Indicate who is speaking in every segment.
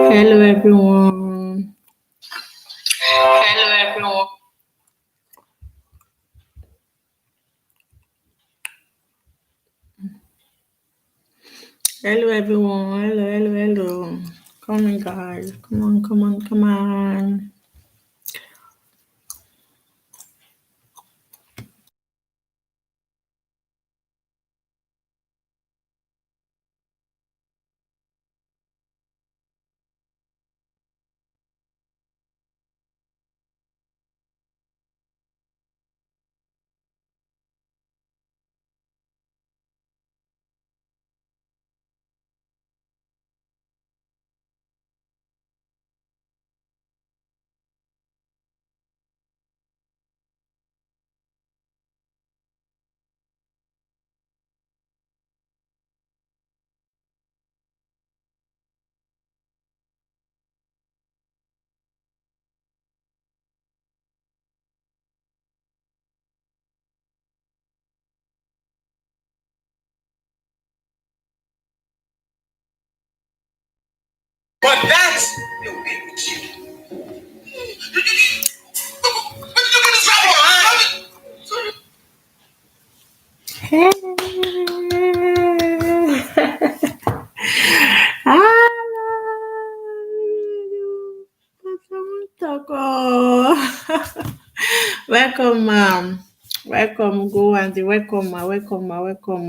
Speaker 1: Hello everyone.
Speaker 2: Hello everyone.
Speaker 1: Hello everyone. Hello. Come on guys. Come on.
Speaker 2: But that's your bitch. Look at this rapper, huh?
Speaker 1: Hey. Hello. Welcome, ma'am. Welcome, go and the welcome.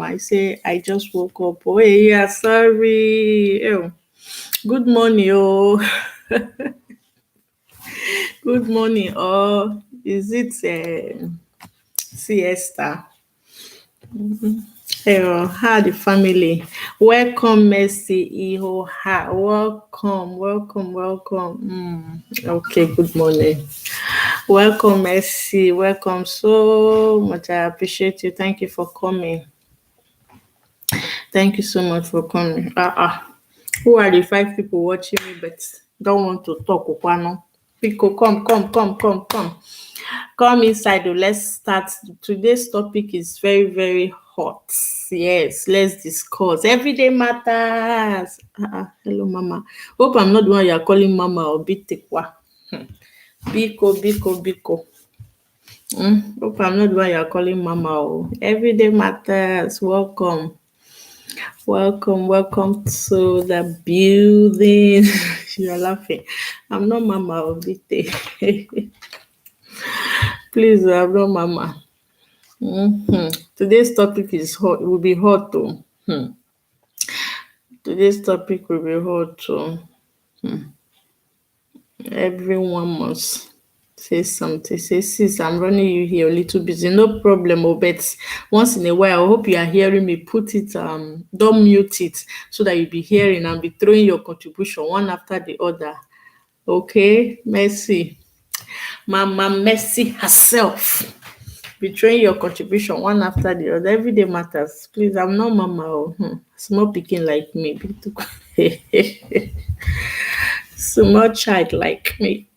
Speaker 1: I say I just woke up. Oh, yeah, sorry. Oh, good morning, oh. Good morning, oh. Is it siesta? How the family? Welcome, Mercy Ihoha. Welcome. Okay, good morning. Welcome, Mercy. Welcome so much. I appreciate you. Thank you for coming. Thank you so much for coming. Who are the 5 people watching me but don't want to talk? Okwano? Pico, come. Come inside. Oh, let's start. Today's topic is very hot. Yes, let's discuss. Everyday matters. Hello, Mama. Hope I'm not the one you're calling Mama or Bitekwa. Biko. Hope I'm not the one you're calling Mama. Oh. Everyday matters. Welcome to the building. You're laughing. I'm not Mama or Bite. Please, I'm not Mama. Today's topic is hot. It will be hot too. Today's topic will be hot too. Everyone must say something. Say, sis, I'm running you here a little busy. No problem, but once in a while, I hope you are hearing me. Put it, don't mute it so that you'll be hearing and be throwing your contribution one after the other. Okay, Mercy. Mama Mercy herself. Betraying your contribution one after the other. Every day matters. Please, I'm not Mama. Small picking like me. Small child like me.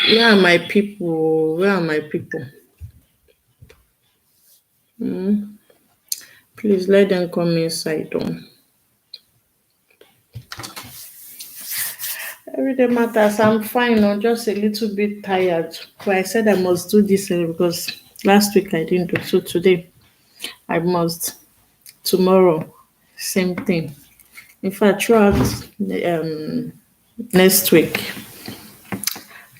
Speaker 1: Where are my people? Please let them come inside. Everyday matters. I'm fine. I'm just a little bit tired. But I said I must do this because last week I didn't do. So today I must. Tomorrow, same thing. In fact, throughout next week,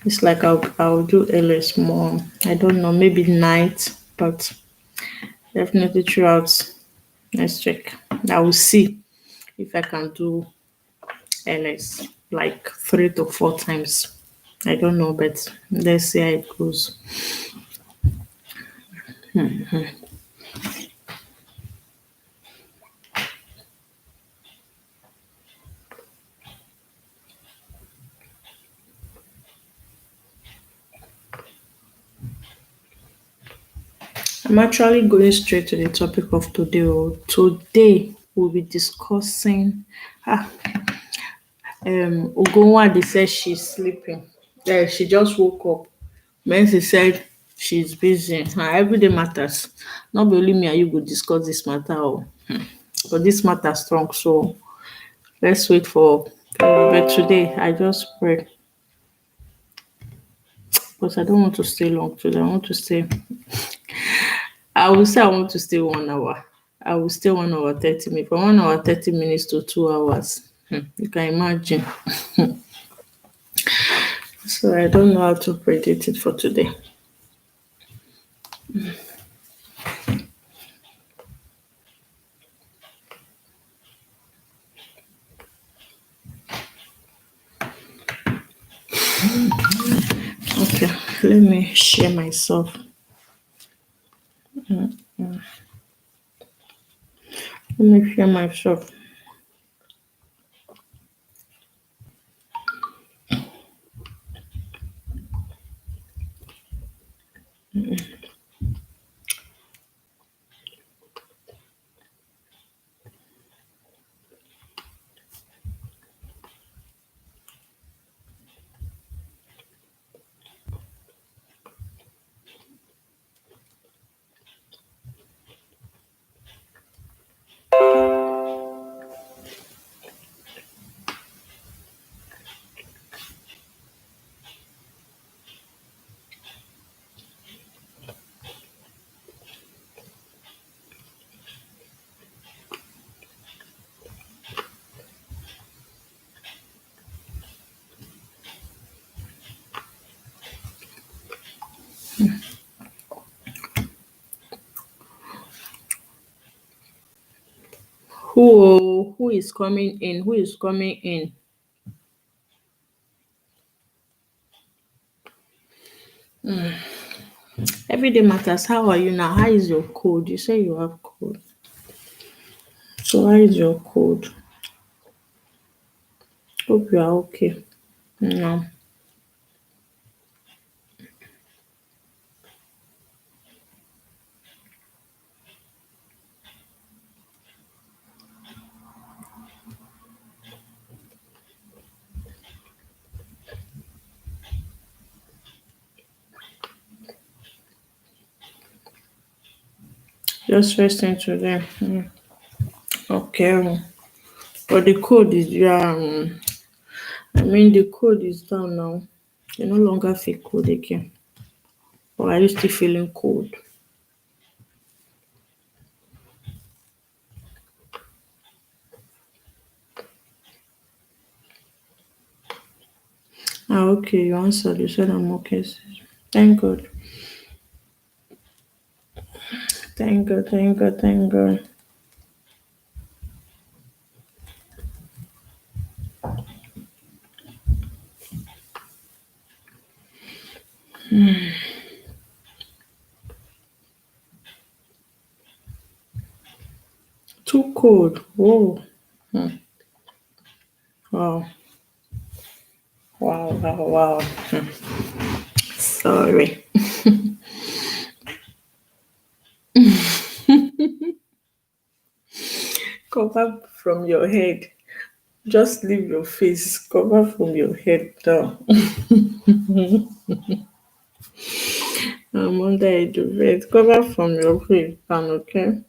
Speaker 1: it's like I'll do LS more. I don't know, maybe night, but definitely throughout next week, I will see if I can do LS like 3 to 4 times. I don't know, but let's see how it goes. I'm actually going straight to the topic of today. Today we'll be discussing Ugonwadi said she's sleeping. Yeah, she just woke up. Mercy said she's busy. Everyday matters. Not be only me and you go discuss this matter. Oh. But this matter strong. So let's wait for. But today, I just pray. Because I don't want to stay long today. I want to stay. I will say I want to stay 1 hour. I will stay 1 hour 30 minutes. From 1 hour 30 minutes to 2 hours. You can imagine. So I don't know how to predict it for today. Okay, let me share myself. Let me share myself. Who is coming in? Who is coming in? Everyday matters. How are you now? How is your cold? You say you have cold. So how is your cold? Hope you are okay. No. Just resting today. Okay. But the cold is yeah. I mean the cold is down now. You no longer feel cold again. Or are you still feeling cold? Okay, you answered. You said I'm okay. Sis. Thank God. Thank God. Thank God. Thank God. Too cold. Whoa. Wow. Wow. Wow. Wow. Sorry. Cover from your head. Just leave your face. Cover from your head down. I'm under a duvet. Cover from your face down, okay?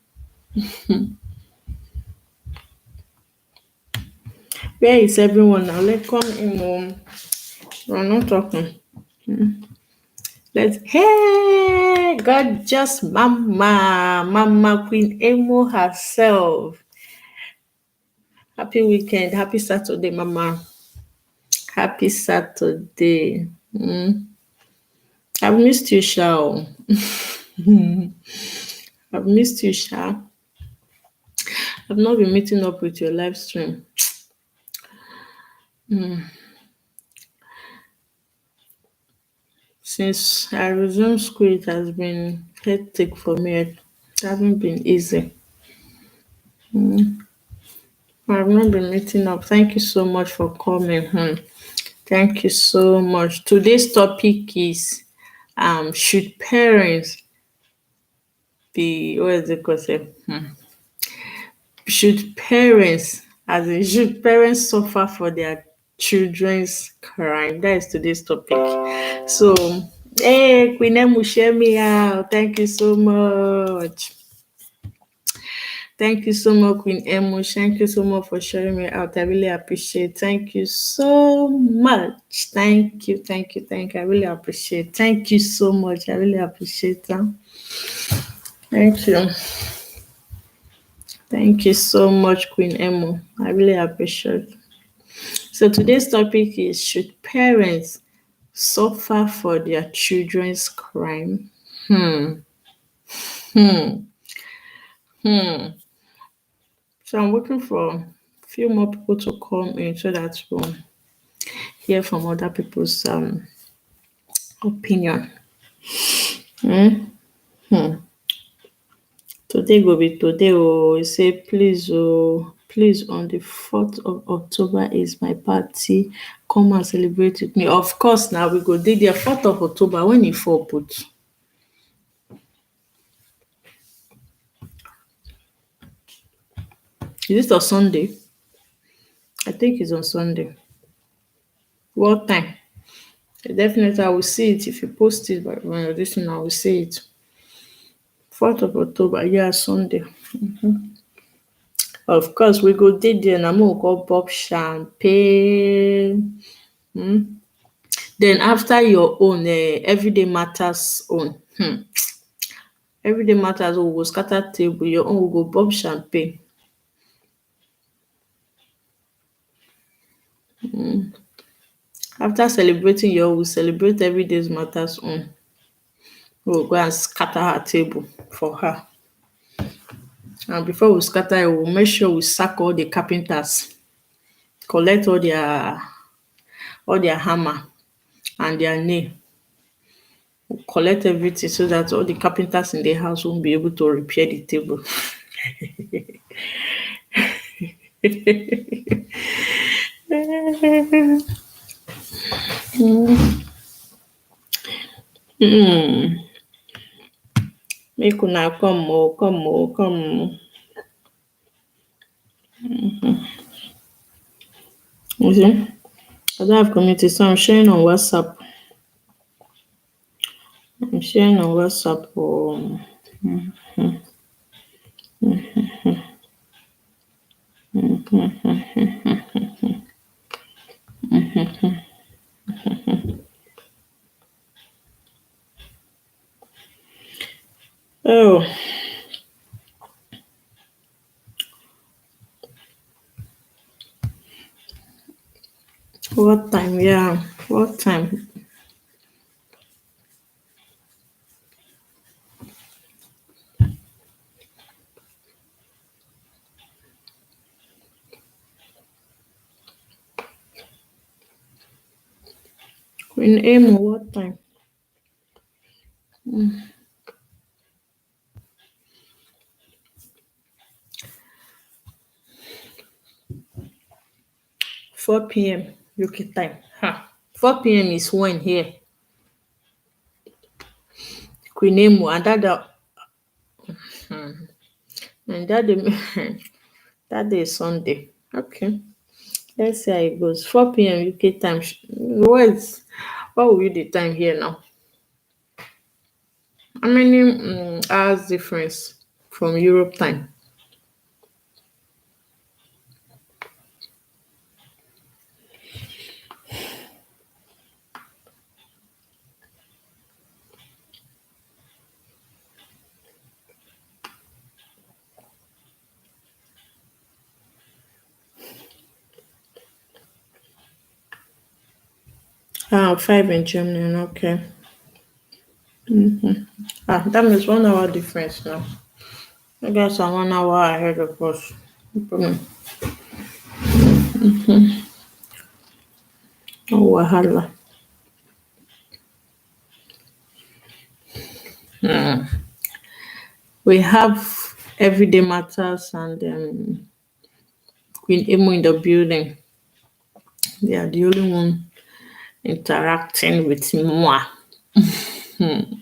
Speaker 1: Where is everyone now? Let's come in home. We're not talking. Let's hey gorgeous Mama Queen Emo herself. Happy weekend, happy Saturday, Mama. Happy Saturday. I've missed you, Shao. I've missed you, Sha. I've not been meeting up with your live stream. Since I resumed school, it has been hectic for me. It hasn't been easy. I've not been meeting up. Thank you so much for coming. Thank you so much. Today's topic is should parents be what is it called? Should parents suffer for their children's crime. That is today's topic. So, hey, Queen Emu, share me out. Thank you so much. Thank you so much, Queen Emu. Thank you so much for sharing me out. I really appreciate. Thank you so much. Thank you, thank you, thank you. I really appreciate. Thank you so much. I really appreciate that. Thank you. Thank you so much, Queen Emu. I really appreciate. So today's topic is, should parents suffer for their children's crime? So I'm looking for a few more people to come in so that we'll hear from other people's opinion. Today go be today. Oh, say please, please, on the 4th of October is my party. Come and celebrate with me. Of course, now we go dey there 4th of October when e fall put. Is it on Sunday? I think it's on Sunday. What time? Definitely, I will see it if you post it. But when this one, I will see it. 4th of October, yeah, Sunday. Of course, we go dey there. Na mo go pop champagne. Then after your own, everyday matters own. Everyday matters, we go scatter table. Your own, we go pop champagne. After celebrating your own, we celebrate everyday's matters own. We will go and scatter her table for her. And before we scatter it, we'll make sure we sack all the carpenters, collect all their hammer and their nail. We'll collect everything so that all the carpenters in the house won't be able to repair the table. Make una come oh, come oh, come. You see? I don't have community, so I'm sharing on WhatsApp. I'm sharing on WhatsApp. Oh, what time? Yeah, what time? Queen Emo, what time? 4 p.m. UK time. 4 p.m. is when here. Queen Emo, and that day, that day is Sunday. Okay. Let's see how it goes. 4 p.m. UK time. What will be the time here now? How many hours difference from Europe time? Ah, 5 in Germany. Okay. That means 1 hour difference now. I guess I'm 1 hour ahead of us. No problem. Oh, wahala. We have everyday matters and Queen Emo in the building. They are the only one interacting with moi. They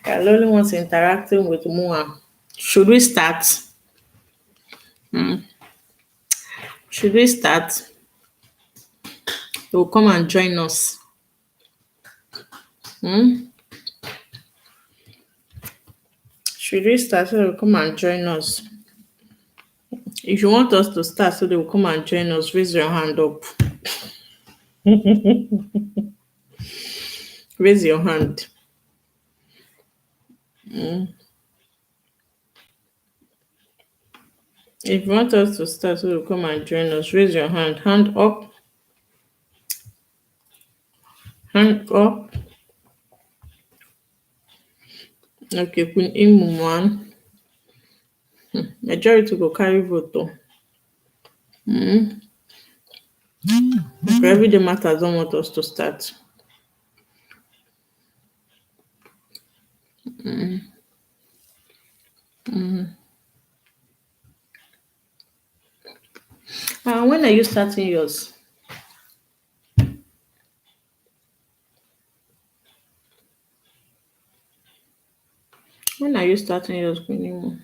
Speaker 1: are the only ones interacting with moi. Should we start? Should we start? They will come and join us. Should we start so they will come and join us? If you want us to start so they will come and join us, raise your hand up. Raise your hand. If you want us to start so they will come and join us, raise your hand. Hand up. Hand up. Okay, Queen Imu one. Majority go carry vote though. Everyday matters don't want us to start. When are you starting yours? When are you starting yours, Queen Imu?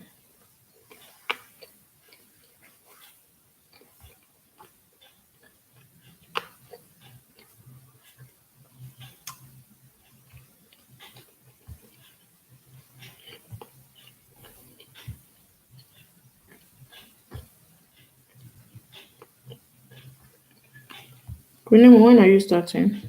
Speaker 1: Queen Imu, when are you starting?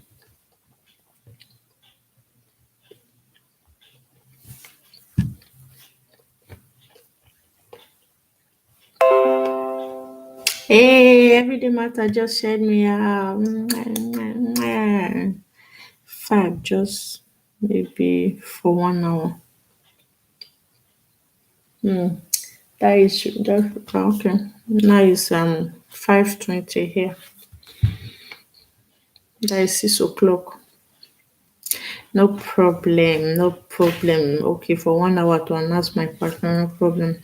Speaker 1: Hey, everyday matter just shared me out. 5 just maybe for 1 hour. That is that okay. Now it's 5:20 here. That is 6 o'clock. No problem, no problem. Okay, for 1 hour to announce my partner, no problem.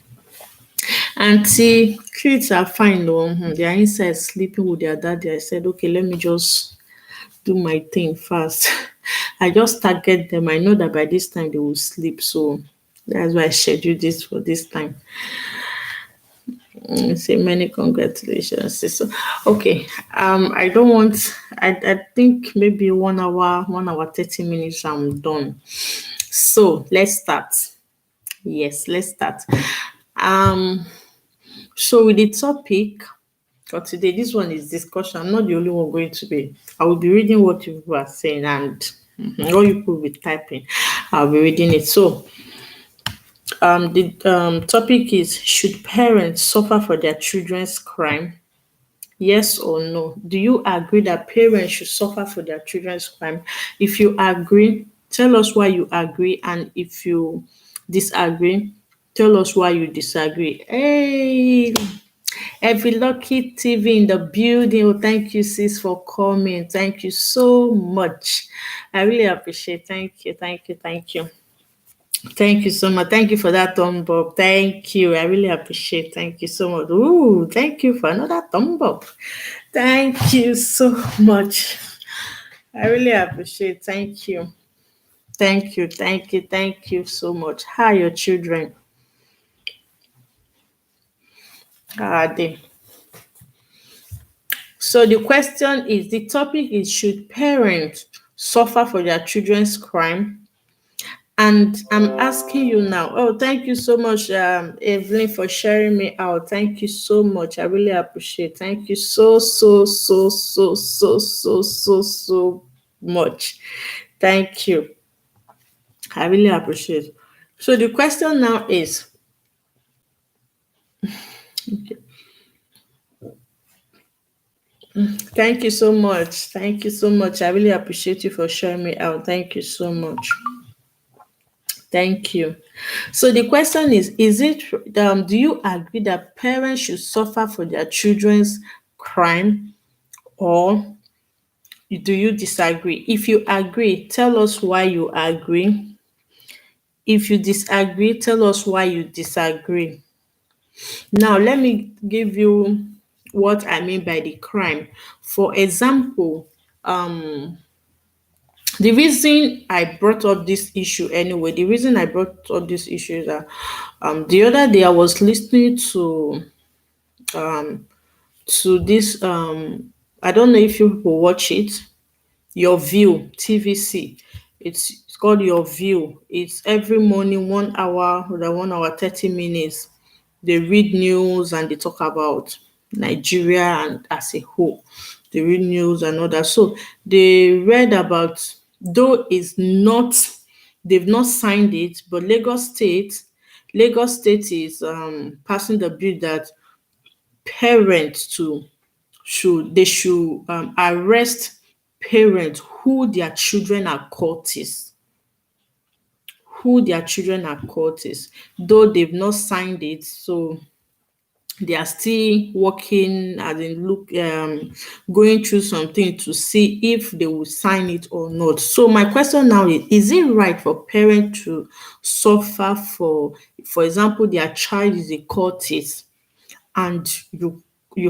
Speaker 1: Auntie, kids are fine though. They are inside sleeping with their daddy. I said, okay, let me just do my thing fast. I just target them. I know that by this time they will sleep, so that's why I scheduled this for this time. Say many congratulations. So okay. I don't want I think maybe 1 hour 30 minutes I'm done. So let's start. Yes, let's start. So with the topic for today, this one is discussion. I'm not the only one going to be. I will be reading what you are saying and what you will be typing. I'll be reading it. So the topic is, should parents suffer for their children's crime? Yes or no? Do you agree that parents should suffer for their children's crime? If you agree, tell us why you agree, and if you disagree, tell us why you disagree. Hey, every lucky TV in the building. Oh, thank you, sis, for coming. Thank you so much. I really appreciate. Thank you, thank you, thank you. Thank you so much. Thank you for that thumb up. Thank you. I really appreciate. Thank you so much. Ooh, thank you for another thumb up. Thank you so much. I really appreciate. Thank you. Thank you. Thank you. Thank you so much. How are your children? How are they? So the question is, the topic is, should parents suffer for their children's crime? And I'm asking you now. Oh, thank you so much, Evelyn, for sharing me out. Thank you so much. I really appreciate. Thank you so much. Thank you. I really appreciate. So the question now is, thank you so much. Thank you so much. I really appreciate you for sharing me out. Thank you so much. Thank you. So the question is it do you agree that parents should suffer for their children's crime, or do you disagree? If you agree, tell us why you agree. If you disagree, tell us why you disagree. Now let me give you what I mean by the crime. For example, the reason I brought up this issue anyway, the reason I brought up this issue is that the other day I was listening to this I don't know if you will watch it, Your View, TVC. It's called Your View. It's every morning, 1 hour, or 1 hour, 30 minutes. They read news and they talk about Nigeria and as a whole. They read news and all that. So they read about, though it's not, they've not signed it, but Lagos State is passing the bill that parents to should arrest parents who their children are cultists, though they've not signed it. So they are still working, as in look going through something to see if they will sign it or not. So my question now is it right for parents to suffer for example, their child is a cultist, and you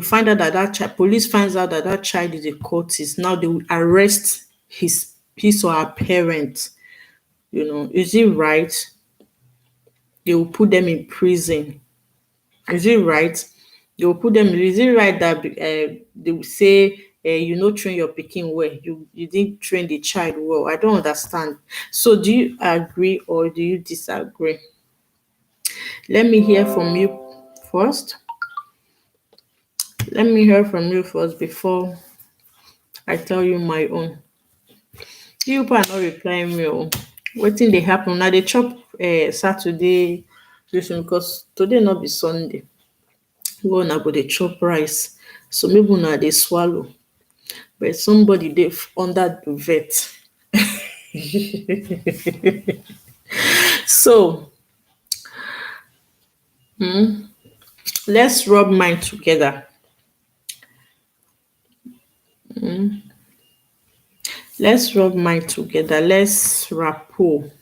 Speaker 1: find out that police finds out that child is a cultist. Now they will arrest his or her parent. Is it right? They will put them in prison. Is it right? They will put them. Is it right that they will say, you no train your pikin well, you didn't train the child well? I don't understand. So do you agree or do you disagree? Let me hear from you first. Let me hear from you first before I tell you my own. You people are not replying me. Wetin dey happen? Na dey chop Saturday this one because today not be Sunday. Wey una go dey chop rice. So maybe una dey swallow. But somebody dey under the vet. So let's rub mind together. Let's rub mind together. Let's rapport.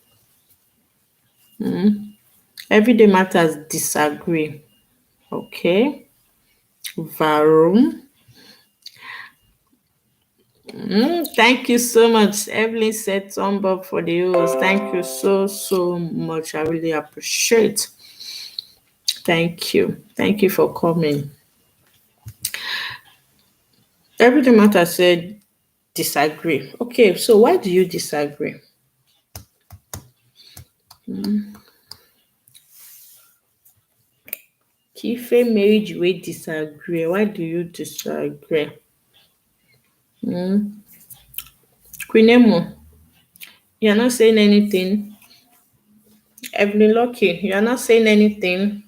Speaker 1: Everyday matters disagree. Okay. Varum. Thank you so much. Evelyn said thumb up for the host. Thank you so much. I really appreciate. Thank you. Thank you for coming. Everyday matter said disagree. Okay, so why do you disagree? Kife marriage wey disagree. Why do you disagree? Queen Emo, you're not saying anything. Evelyn Lucky, you're not saying anything.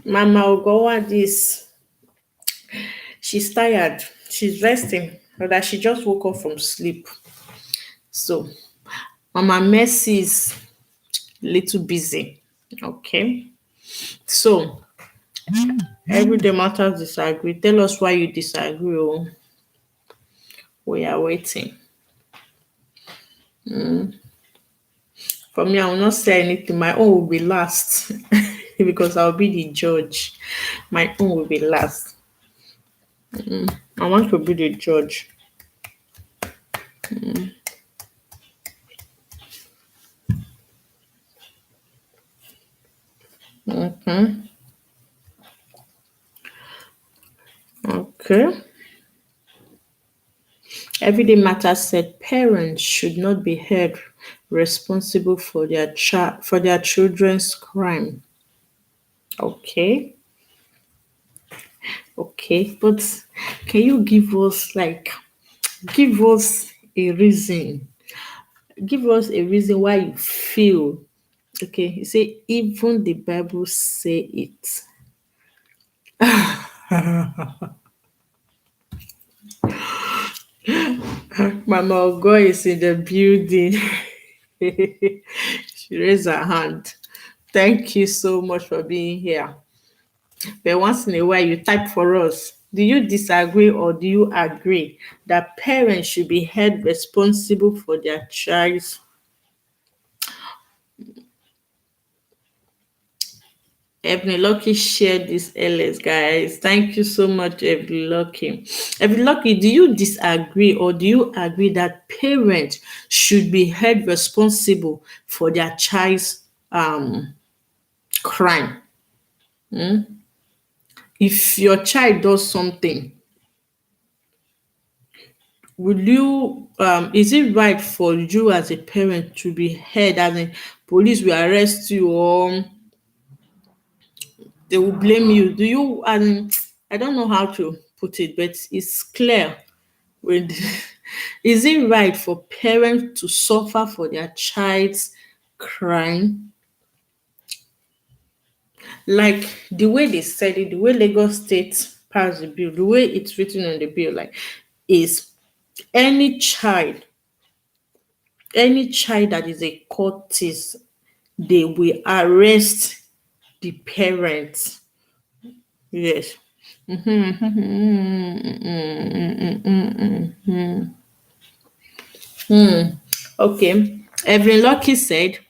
Speaker 1: Mama Ogowa, this. She's tired. She's resting. Or that she just woke up from sleep. So, Mama Mercy is a little busy. Okay. So, everyday matters disagree. Tell us why you disagree. Oh. We are waiting. For me, I will not say anything. My own will be last because I'll be the judge. My own will be last. I want to be the judge. Okay. Everyday matters said parents should not be held responsible for their children's crime. Okay. Okay, but can you give us a reason? Give us a reason why you feel. Okay, you say even the Bible say it. Mama Ogo is in the building. She raised her hand. Thank you so much for being here. But once in a while, you type for us. Do you disagree or do you agree that parents should be held responsible for their child's? Ebony Lucky shared this LS, guys. Thank you so much, Ebony Lucky. Ebony Lucky, do you disagree or do you agree that parents should be held responsible for their child's crime? If your child does something, will you is it right for you as a parent to be held, as in police will arrest you, or they will blame you? Do you, I don't know how to put it, but it's clear with is it right for parents to suffer for their child's crime? Like the way they said it, the way Lagos State passed the bill, the way it's written on the bill, like, is any child, any child that is a courtist, they will arrest the parents. Yes. Okay. Evelyn Lucky said,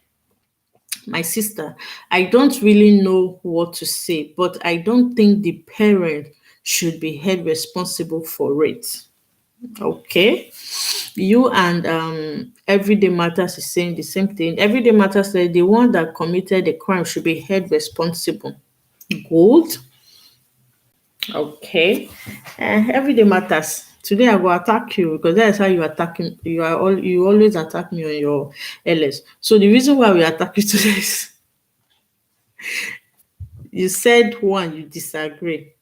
Speaker 1: my sister, I don't really know what to say, but I don't think the parent should be held responsible for it. Okay. You and Everyday Matters is saying the same thing. Everyday Matters said the one that committed the crime should be held responsible. Good. Okay. Everyday Matters. Today I will attack you because that is how you attack me. You always attack me on your LS. So the reason why we attack you today is you said one, you disagree.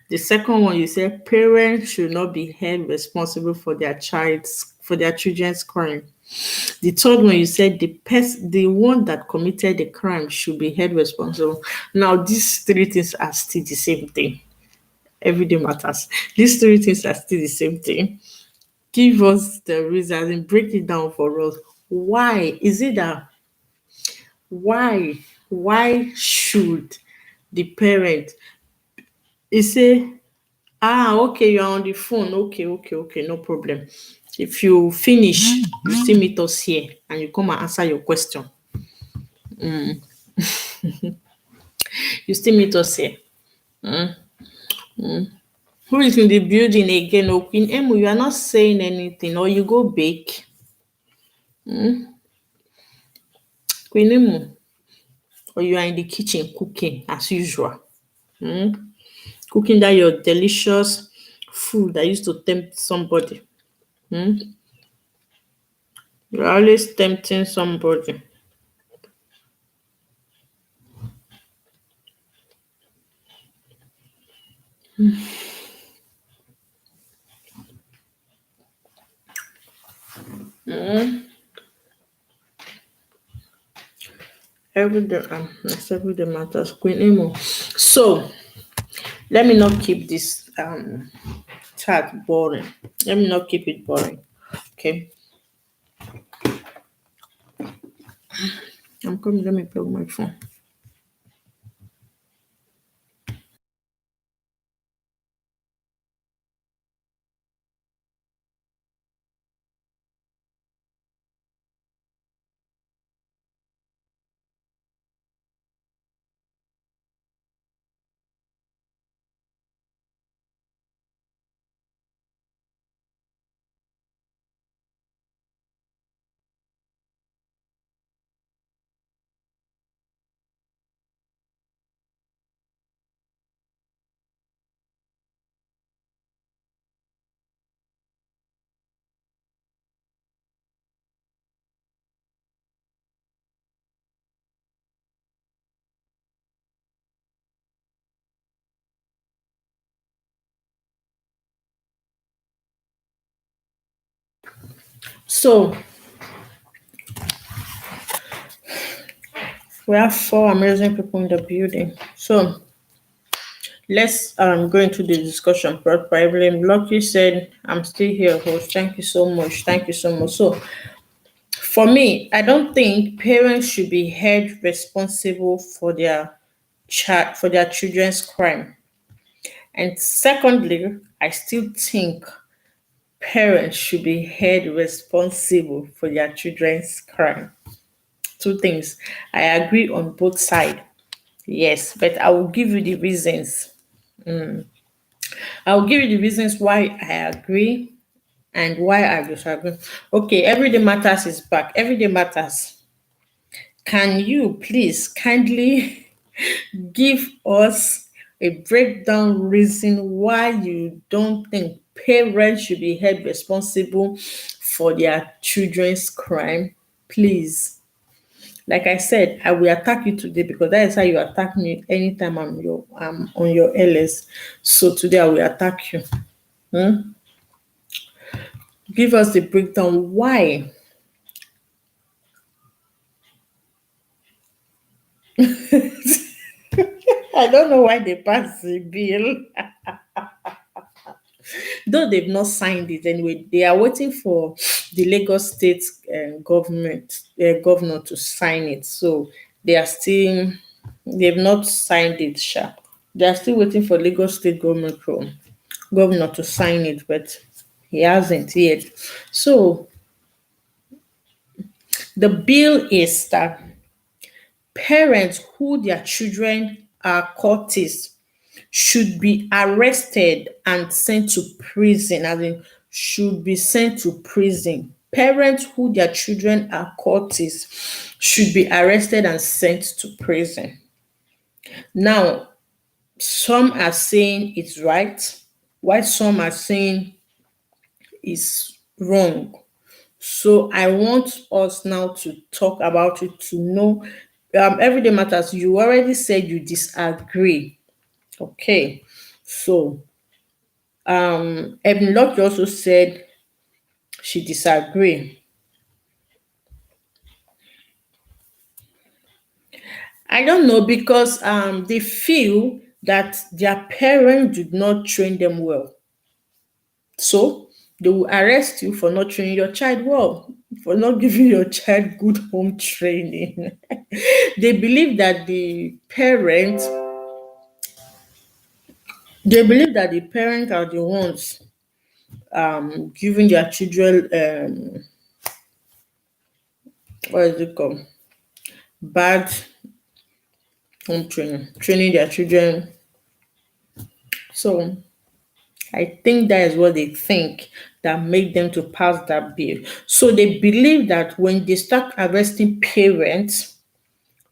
Speaker 1: The second one, you said parents should not be held responsible for their children's crime. The third one, you said the one that committed the crime should be held responsible. Now, these three things are still the same thing. Everyday Matters. These three things are still the same thing. Give us the reason and break it down for us. Why is it that why should the parent, he say, okay, you're on the phone. Okay, no problem. If you finish, you still meet us here and you come and answer your question. You still meet us here. Who is in the building again? Oh, Queen Emu, you are not saying anything, or you go bake. Queen Emu, or you are in the kitchen cooking as usual. Cooking that your delicious food that used to tempt somebody. You're always tempting somebody. Everyday Matters. Queen Emo. So let me not keep this chat boring. Let me not keep it boring. Okay. I'm coming. Let me plug my phone. So we have 4 amazing people in the building. So let's go into the discussion properly. Lucky said, I'm still here, host. Thank you so much. Thank you so much. So for me, I don't think parents should be held responsible for their children's crime. And secondly, I still think parents should be held responsible for their children's crime. Two things. I agree on both sides. Yes, but I will give you the reasons. I will give you the reasons why I agree and why I disagree. Okay, Everyday Matters is back. Everyday Matters. Can you please kindly Give us a breakdown reason why you don't think parents should be held responsible for their children's crime. Please. Like I said, I will attack you today because that is how you attack me anytime I'm on your LS. So today I will attack you. Give us the breakdown why. I don't know why they passed the bill. Though they've not signed it anyway, they are waiting for the Lagos State governor to sign it. So they are still, they've not signed it. Sha. They are still waiting for Lagos State governor to sign it, but he hasn't yet. So the bill is that parents who their children are cultists should be arrested and sent to prison, as in should be sent to prison. Parents who their children are cultists should be arrested and sent to prison. Now, some are saying it's right, while some are saying it's wrong. So I want us now to talk about it to know. Everyday matters. You already said you disagree. Okay. So Evan Locke also said she disagree. I don't know because they feel that their parents did not train them well. So they will arrest you for not training your child well, for not giving your child good home training. They believe that the parents are the ones giving their children what is it called? Bad home training their children. So I think that is what they think that make them to pass that bill. So they believe that when they start arresting parents,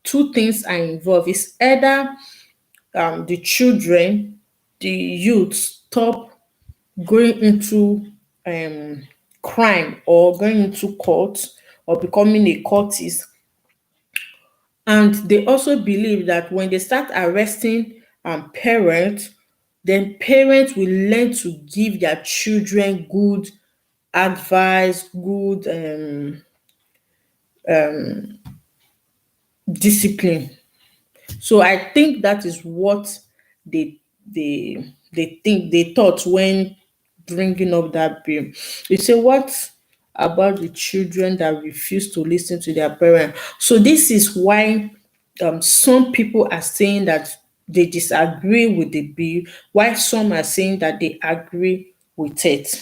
Speaker 1: two things are involved. It's either the children, the youth stop going into crime or going into court or becoming a cultist. And they also believe that when they start arresting parents, then parents will learn to give their children good advice, good discipline. So I think that is what they thought when bringing up that bill. You say what about the children that refuse to listen to their parents? So this is why some people are saying that they disagree with the bill, while some are saying that they agree with it.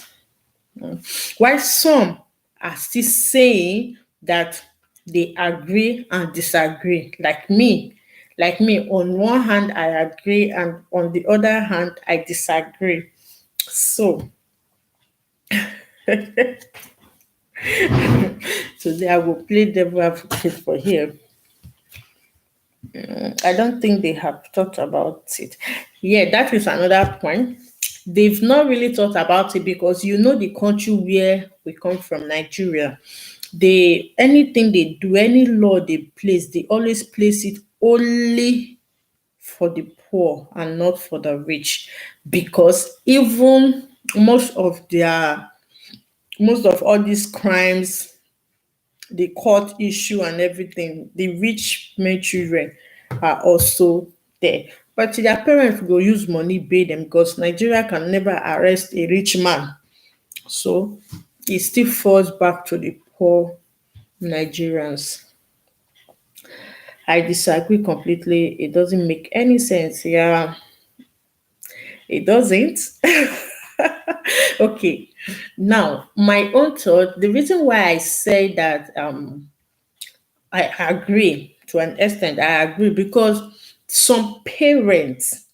Speaker 1: While some are still saying that they agree and disagree, like me, on one hand I agree and on the other hand I disagree. So today I will play devil advocate for here. I don't think they have thought about it. Yeah, that is another point. They've not really thought about it because the country where we come from, Nigeria, they anything they do, any law they place, they always place it only for the poor and not for the rich. Because even most of all these crimes, the court issue and everything, the rich men children are also there. But their parents go use money pay them because Nigeria can never arrest a rich man. So it still falls back to the poor Nigerians. I disagree completely. It doesn't make any sense. Yeah, it doesn't. Okay. Now, my own thought, the reason why I say that I agree to an extent. I agree because some parents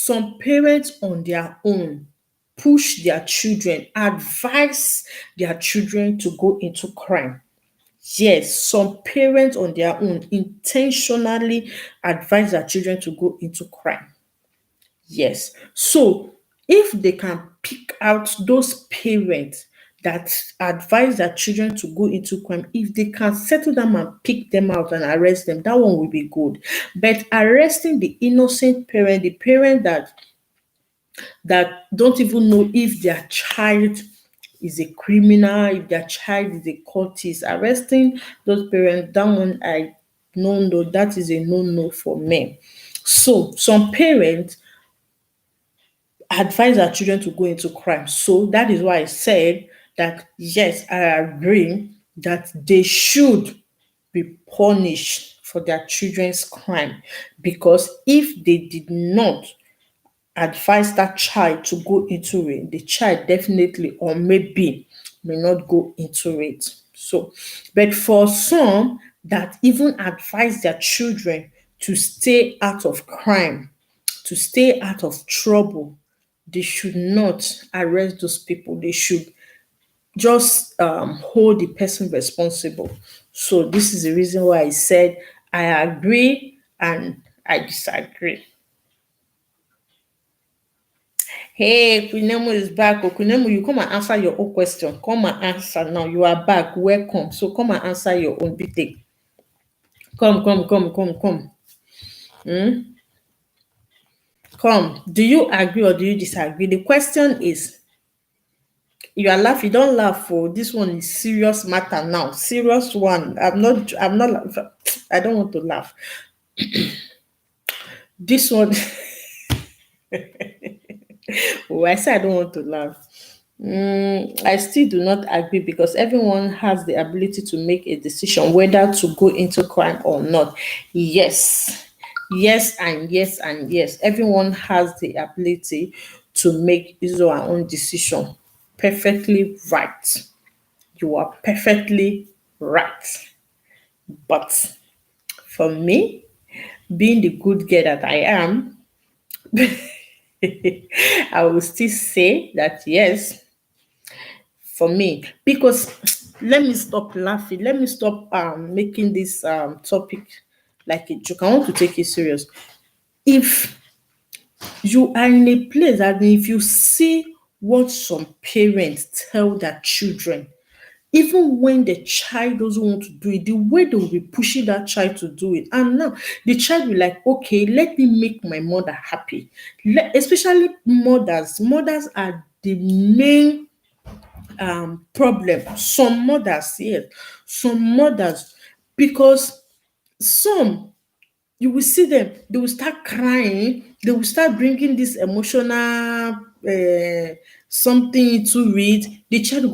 Speaker 1: on their own push their children, advise their children to go into crime. Yes, some parents on their own intentionally advise their children to go into crime. Yes. So if they can pick out those parents that advise their children to go into crime, if they can settle them and pick them out and arrest them, that one will be good. But arresting the innocent parent, the parent that don't even know if their child is a criminal, if their child is a cultist, arresting those parents, that one I no, that is a no for me. So some parents advise our children to go into crime. So that is why I said that yes, I agree that they should be punished for their children's crime, because if they did not advise that child to go into it, the child definitely or maybe may not go into it. So, but for some that even advise their children to stay out of crime, to stay out of trouble, they should not arrest those people. They should just hold the person responsible. So this is the reason why I said I agree and I disagree. Hey, Kunemu is back. Oh, Kunemu, you come and answer your own question. Come and answer now. You are back. Welcome. So come and answer your own big thing. Come. Come. Do you agree or do you disagree? The question is, you are laughing. Don't laugh. For this one is serious matter now. Serious one. I don't want to laugh. This one. Oh, I say I don't want to laugh. I still do not agree, because everyone has the ability to make a decision whether to go into crime or not. Yes, yes. Everyone has the ability to make his or her own decision. Perfectly right. You are perfectly right. But for me, being the good girl that I am, I will still say that yes, for me, because let me stop laughing, let me stop making this topic like a joke. I want to take it serious. If you are in a place, I mean, if you see what some parents tell their children, even when the child doesn't want to do it, the way they will be pushing that child to do it, and now the child will like, okay, let me make my mother happy. Especially mothers are the main problem. Some mothers, yes, some mothers, because some, you will see them, they will start crying, they will start bringing this emotional something into it. The child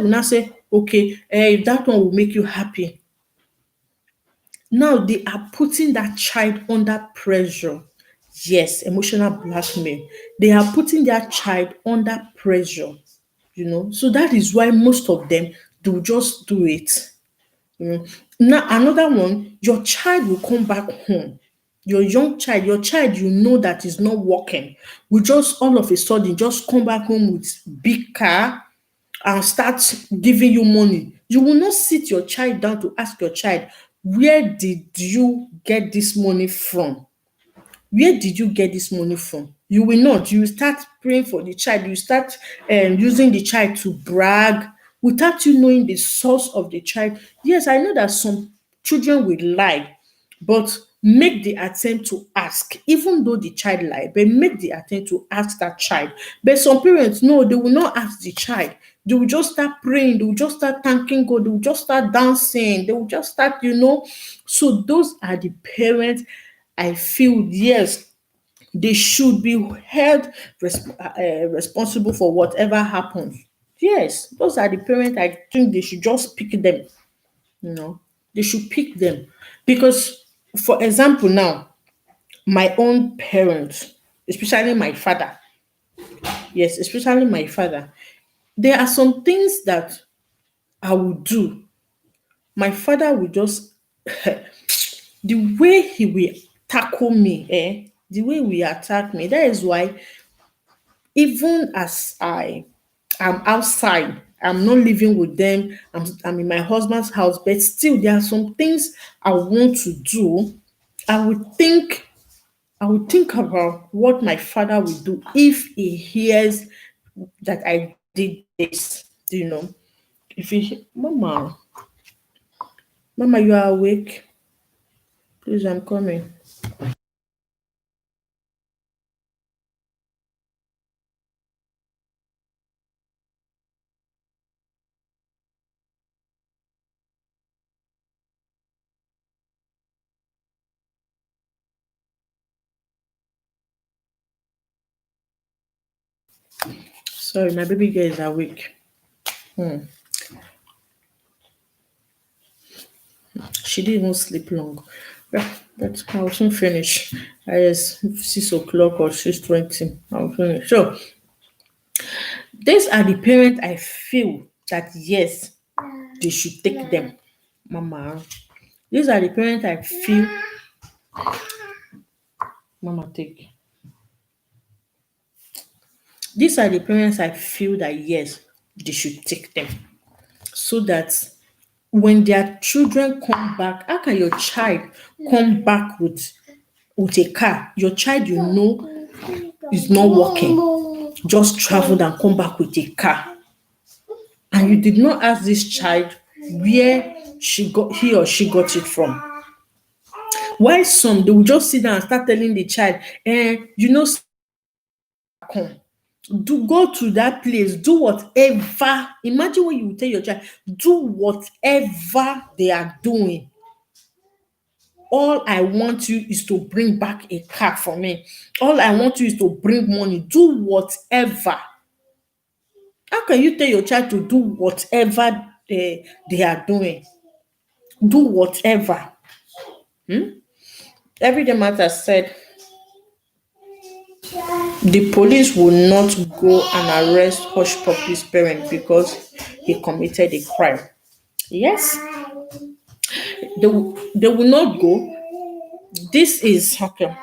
Speaker 1: will now say, okay, if that one will make you happy. Now they are putting that child under pressure. Yes, emotional blackmail. They are putting their child under pressure. So that is why most of them do just do it. Now another one, your child will come back home. Your young child, your child, that is not working, will just all of a sudden just come back home with big car and start giving you money. You will not sit your child down to ask your child, where did you get this money from? Where did you get this money from? You will not. You will start praying for the child. You start using the child to brag without you knowing the source of the child. Yes, I know that some children will lie, but make the attempt to ask, even though the child lie, but make the attempt to ask that child. But some parents, no, they will not ask the child. They will just start praying, they will just start thanking God, they will just start dancing, they will just start. So those are the parents I feel, yes, they should be held responsible for whatever happens. Yes, those are the parents I think they should just pick them. They should pick them. Because, for example, now, my own parents, especially my father, yes, especially my father, there are some things that I will do. My father will just, the way he will tackle me, the way we attack me, that is why even as I am outside, I'm not living with them. I'm in my husband's house, but still there are some things I want to do. I would think I would think about what my father would do if he hears that I did this. If he, Mama, you are awake. Please, I'm coming. Sorry, my baby girl is awake. Hmm. She didn't even sleep long. But I'll soon finish. It's 6 o'clock or 6:20. I'll finish. So these are the parents I feel that yes, they should take them. Mama. These are the parents I feel Mama take. These are the parents I feel that yes, they should take them. So that when their children come back, how can your child come back with a car? Your child is not working, just traveled and come back with a car. And you did not ask this child where he or she got it from. Why some they will just sit down and start telling the child, come. Do go to that place, do whatever. Imagine when you tell your child, do whatever they are doing. All I want you is to bring back a car for me. All I want you is to bring money. Do whatever. How can you tell your child to do whatever they are doing? Do whatever. Everyday Matter said the police will not go and arrest Hush Puppy's parent because he committed a crime. Yes, they will not go. This is okay.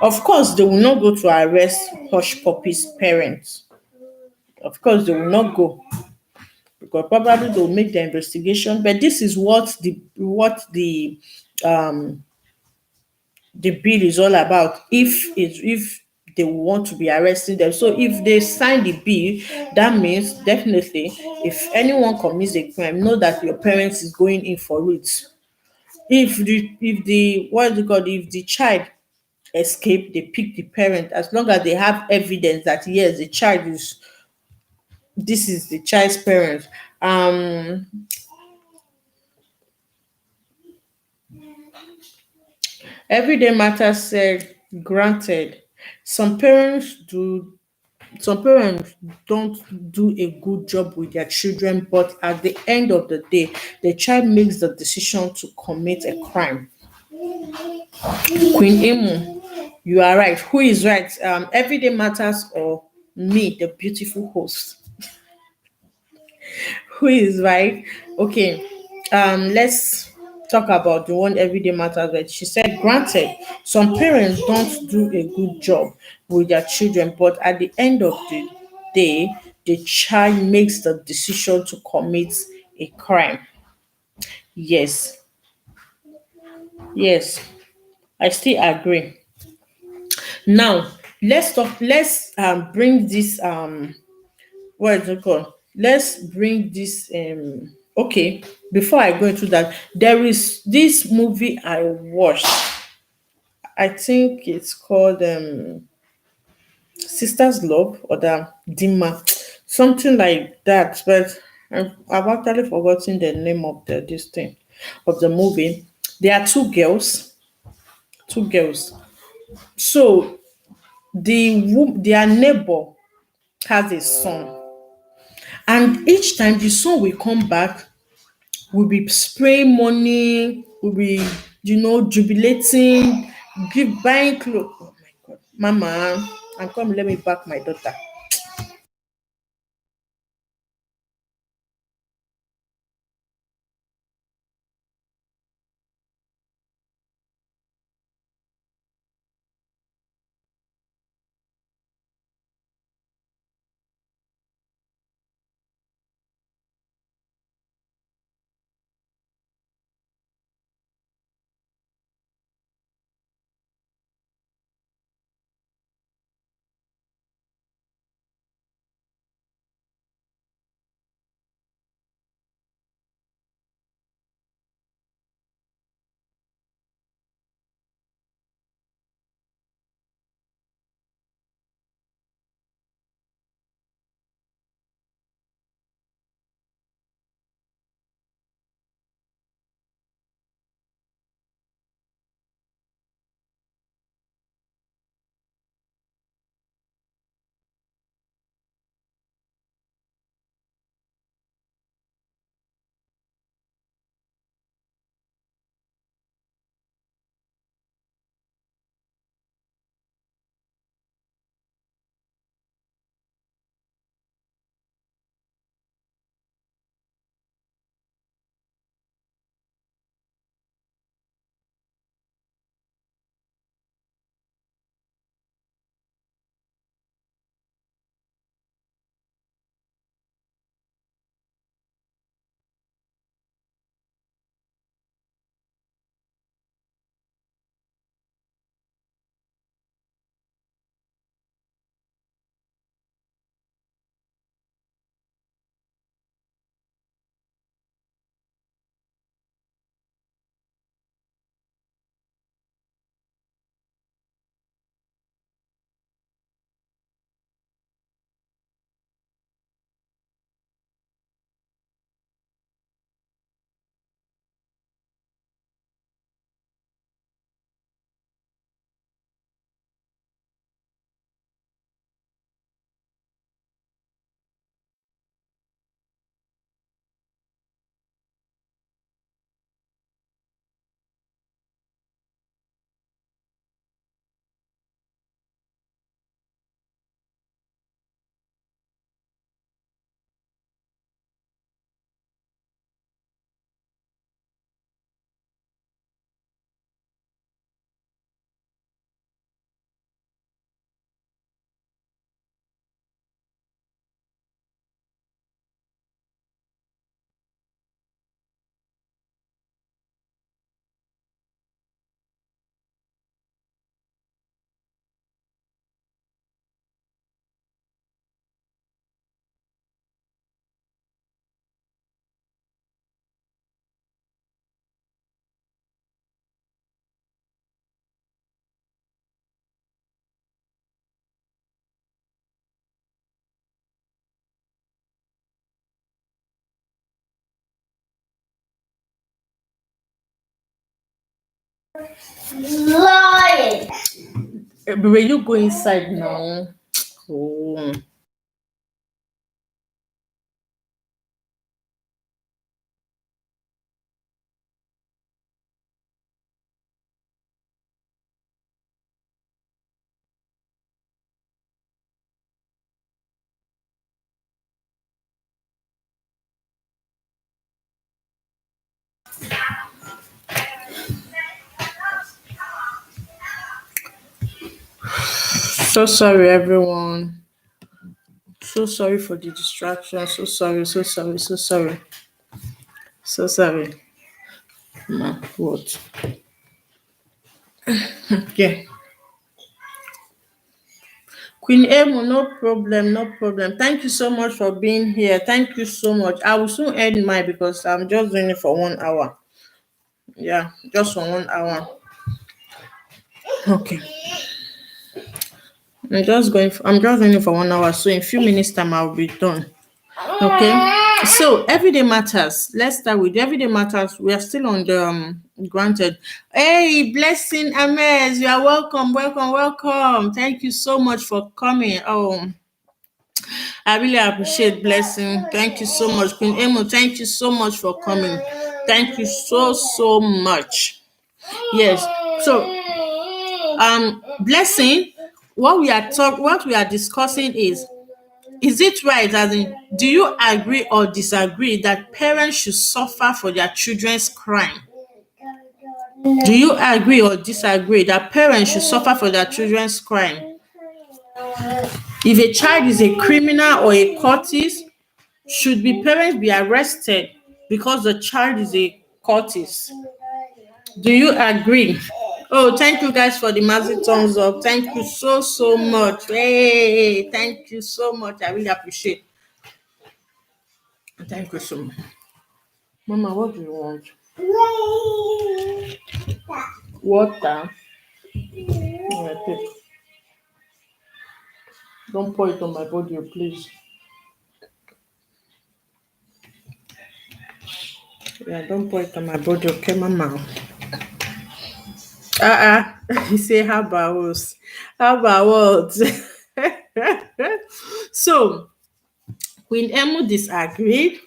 Speaker 1: Of course, they will not go to arrest Hush Puppy's parents. Of course, they will not go because probably they'll make the investigation. But this is what the bill is all about. If they want to be arresting them, so if they sign the bill, that means definitely if anyone commits a crime, know that your parents is going in for it. If the what is it called, if the child escape, they pick the parent as long as they have evidence that yes, the child is this is the child's parent. um Everyday Matter said, granted, some parents do some parents don't do a good job with their children, but at the end of the day, the child makes the decision to commit a crime. Queen Emu, you are right. Who is right? Everyday Matters or me, the beautiful host? Who is right? Okay. Let's talk about the one Everyday Matters where she said, granted, some parents don't do a good job with their children, but at the end of the day, the child makes the decision to commit a crime. Yes, yes, I still agree. Now, let's bring this what is it called? Let's bring this okay, before I go into that, there is this movie I watched. I think it's called Sisters Love or the Dima, something like that. But I've actually forgotten the name of this thing of the movie. There are two girls. So their neighbor has a son, and each time the son will come back, will be spraying money, will be, jubilating, give buying clothes. Oh my god, Mama, I'm coming, let me back my daughter.
Speaker 2: Lying.
Speaker 1: Will you go inside now? Oh. So sorry, everyone. So sorry for the distraction. So sorry, so sorry, so sorry. So sorry. Ma, what? Okay. Queen Emo, no problem, no problem. Thank you so much for being here. Thank you so much. I will soon end mine because I'm just doing it for 1 hour. Yeah, just for 1 hour. Okay. I'm just doing it for 1 hour. So in a few minutes time I'll be done. Okay. So everyday matters. Let's start with everyday matters. We are still on the granted. Hey, blessing Ames, you are welcome, welcome, welcome. Thank you so much for coming. Oh, I really appreciate blessing. Thank you so much. Queen Emo, thank you so much for coming. Thank you so much. Yes. So blessing, what we are discussing is it right, as in, do you agree or disagree that parents should suffer for their children's crime? Do you agree or disagree that parents should suffer for their children's crime? If a child is a criminal or a cultist, should the parents be arrested because the child is a cultist? Do you agree? Oh, thank you guys for the massive thumbs up. Thank you so much. Hey, thank you so much. I really appreciate. Thank you so much. Mama, what do you want? Water. Yeah, take. Don't pour it on my body, please. Yeah, don't pour it on my body, okay, Mama? You say how about us? How about what? So, Queen Emu disagreed.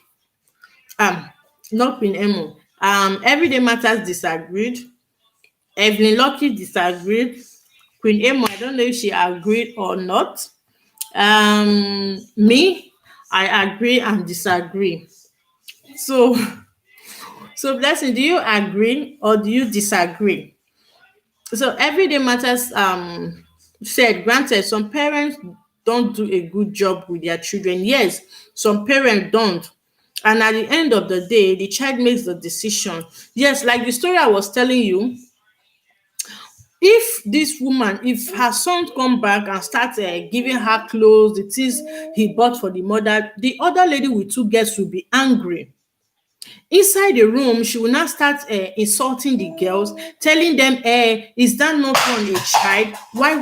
Speaker 1: Um, not Queen Emu. Everyday Matters disagreed. Evelyn Lucky disagreed. Queen Emu, I don't know if she agreed or not. Me, I agree and disagree. So, so blessing, do you agree or do you disagree? So everyday matters said, granted, some parents don't do a good job with their children. Yes, some parents don't. And at the end of the day, the child makes the decision. Yes, like the story I was telling you, if this woman, if her son come back and start giving her clothes, the things he bought for the mother, the other lady with two girls will be angry. Inside the room, she will now start insulting the girls, telling them, is that not one a child? Why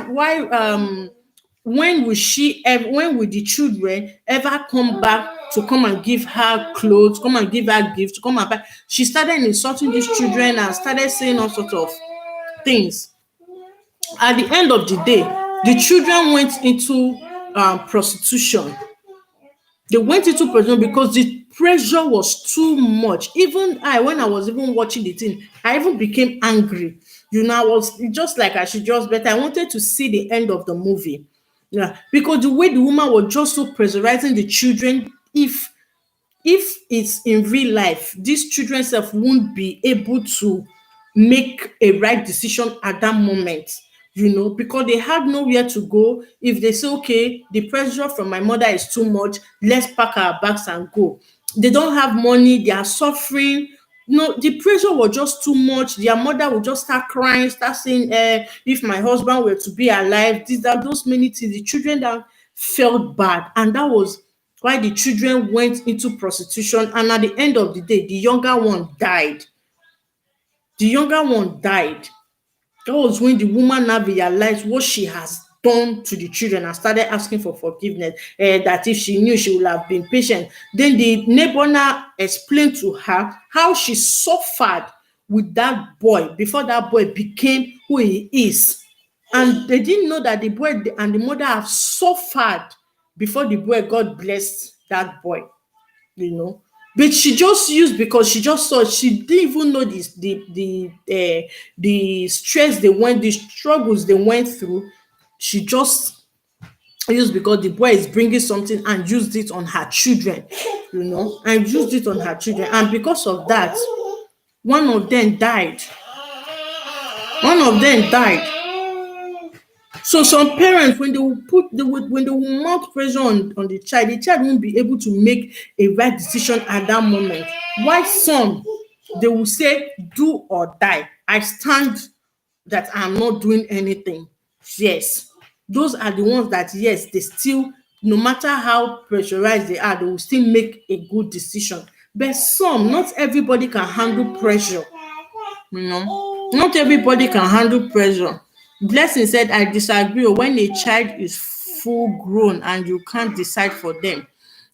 Speaker 1: when will the children ever come back to come and give her clothes, come and give her gifts, come and buy? She started insulting these children and started saying all sorts of things. At the end of the day, the children went into prostitution. They went into prison because the pressure was too much. Even I, when I was even watching the thing, I even became angry. I was just like I should just better. I wanted to see the end of the movie. Yeah, because the way the woman was just so pressurizing the children, if it's in real life, these children self won't be able to make a right decision at that moment, because they had nowhere to go. If they say, okay, the pressure from my mother is too much, let's pack our bags and go. They don't have money, they are suffering. No, the pressure was just too much. Their mother would just start crying, start saying, if my husband were to be alive, these are those many things. The children that felt bad, and that was why the children went into prostitution. And at the end of the day, the younger one died. The younger one died. That was when the woman now realized what she has done to the children and started asking for forgiveness. That if she knew, she would have been patient. Then the neighbor now explained to her how she suffered with that boy before that boy became who he is. And they didn't know that the boy and the mother have suffered before the boy God blessed that boy, you know. But she just used, because she just saw, she didn't even know this the stress they went, the struggles they went through. She just used because the boy is bringing something, and used it on her children, you know, and used it on her children. And because of that, one of them died. One of them died. So some parents, when they will when they will mount pressure on the child won't be able to make a right decision at that moment. Why some, they will say, do or die. I stand that I'm not doing anything. Yes. Those are the ones that, yes, they still, no matter how pressurized they are, they will still make a good decision. But some, not everybody can handle pressure. You know, not everybody can handle pressure. Blessing said, I disagree. When a child is full grown and you can't decide for them.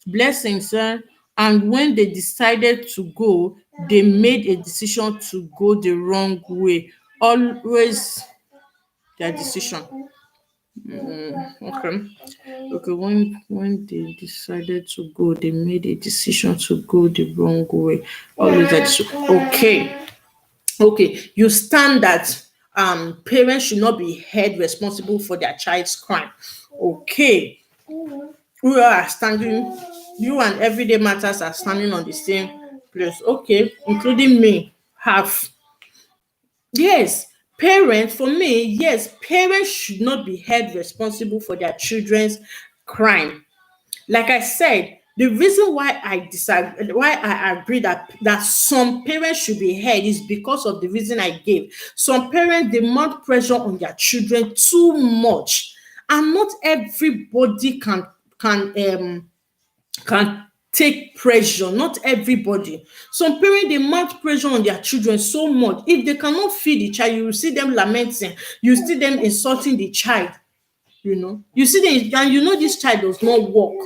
Speaker 1: Blessing said, and when they decided to go, they made a decision to go the wrong way. Always their decision. Okay. Okay. When they decided to go, they made a decision to go the wrong way. Always that. Okay. Okay, you stand that parents should not be held responsible for their child's crime. Okay, we are standing, you and Everyday Matters are standing on the same place. Okay, including me, have. Yes, parents, for me, yes, parents should not be held responsible for their children's crime. Like I said, the reason why I disagree, why I agree that some parents should be held, is because of the reason I gave. Some parents, they mount pressure on their children too much, and not everybody can take pressure. Not everybody. Some parents, they mount pressure on their children so much. If they cannot feed the child, you will see them lamenting. You see them insulting the child. You know, you see them, and you know this child does not work.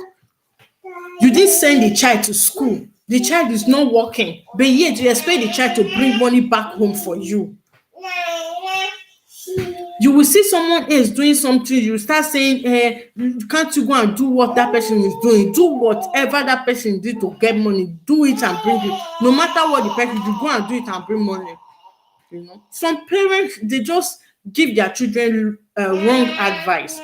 Speaker 1: You didn't send the child to school. The child is not working, but yet you expect the child to bring money back home for you. You will see someone else doing something, you start saying, can't you go and do what that person is doing? Do whatever that person did to get money. Do it and bring it. No matter what the person, you go and do it and bring money. You know, some parents, they just give their children wrong advice.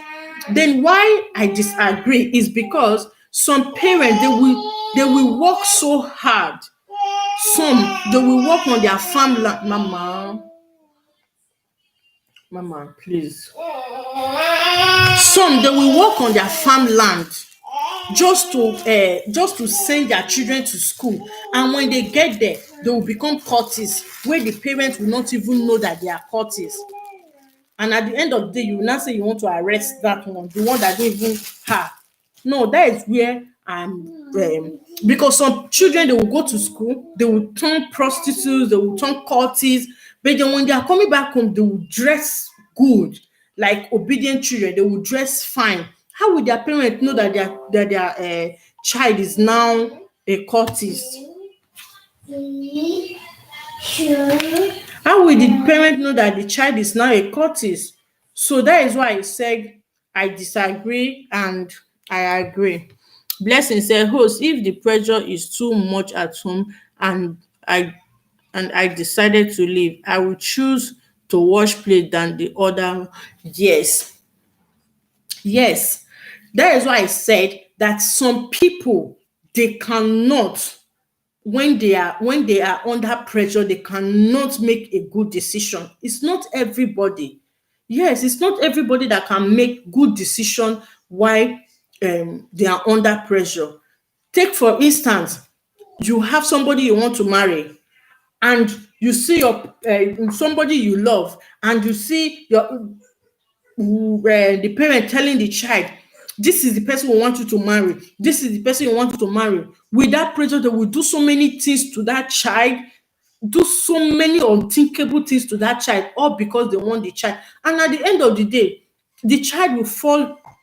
Speaker 1: Then why I disagree is because some parents, they will work so hard. Some, they will work on their farmland. Mama, please. Some, they will work on their farmland just to send their children to school, and when they get there, they will become cultists, where the parents will not even know that they are cultists. And at the end of the day, you will not say you want to arrest that one, the one that didn't even have. No, that is where because some children, they will go to school, they will turn prostitutes, they will turn cultists, but then when they are coming back home, they will dress good, like obedient children. They will dress fine. How will their parents know that their child is now a cultist? How will the parent know that the child is now a cultist? So that is why I said I disagree and I agree. Blessing said, host, if the pressure is too much at home and I decided to leave, I will choose to wash plate than the other. Yes. Yes. That is why I said that some people, they cannot, when they are under pressure, they cannot make a good decision. It's not everybody. Yes, it's not everybody that can make good decision while they are under pressure. Take for instance, you have somebody you want to marry, and you see your somebody you love, and you see your the parent telling the child, this is the person we want you to marry, this is the person you want you to marry. With that pressure, they will do so many things to that child, do so many unthinkable things to that child, all because they want the child. And at the end of the day, the child